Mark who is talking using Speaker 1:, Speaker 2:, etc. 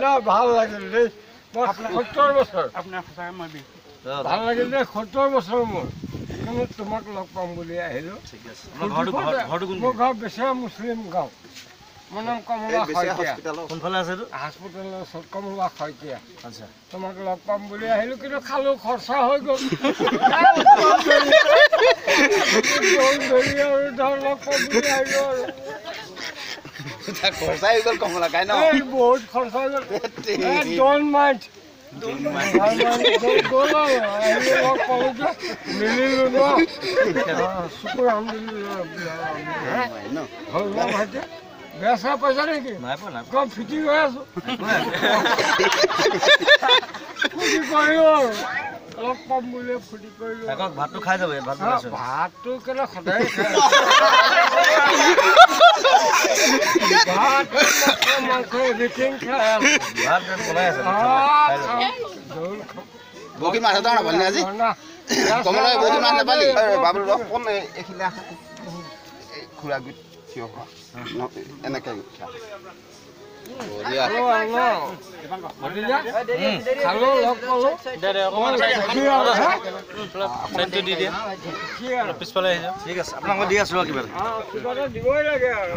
Speaker 1: না ভাল লাগিল দেই মই 70 বছৰ
Speaker 2: আপোনাৰ সঁচাকৈ মই বিহু
Speaker 1: ভাল লাগিল দেই 70 বছৰ মোৰ কিন্তু তোমাক লগ পাম বুলি আহিলোঁ মোৰ গাঁও বেচেৰা মুছলিম গাঁও মোৰ নাম কমলা শইকীয়া
Speaker 3: কোনফালে আছে
Speaker 1: হাস্পতালৰ ওচৰত কমলা শইকীয়া আচ্ছা তোমাক লগ পাম বুলি আহিলোঁ কিন্তু খালোঁ খৰচা হৈ গ'ল আৰু ধৰ লগ পাম বুলি আহিলোঁ আৰু
Speaker 3: খৰচা হৈ গ'ল কমলা খাই ন
Speaker 1: বহুত খৰচা হৈ গ'ল ডোন্ট মাইণ্ড গ'ল আৰু আহিলোঁ লগ পালোঁ যে মিলিলোঁ ন শুকুৰ আলহামদুলিল্লাহ হ'ল ন ভাইটি বেয়া চেয়া পাইছা নেকি কম ফিটিং হৈ আছোঁ ফূৰ্তি কৰিলোঁ আৰু লগ পাম বুলি ফূৰ্তি কৰিলোঁ
Speaker 3: ভাতটো খাই যাব
Speaker 1: ভাতটো কেলে সদায় খাই ভাত মাংস এভৰিথিং খাই
Speaker 3: বহুত মাছ এটা নাপালি আজি কমলা বহুত মাছ নাপালি বাবুল কোন এইখিনি আছে খুৰা গুট থিয় হোৱা এনেকৈ
Speaker 2: পিছফালে
Speaker 3: ঠিক আছে আপোনাক দি আছোঁ কিবা
Speaker 1: দিবই লাগে আৰু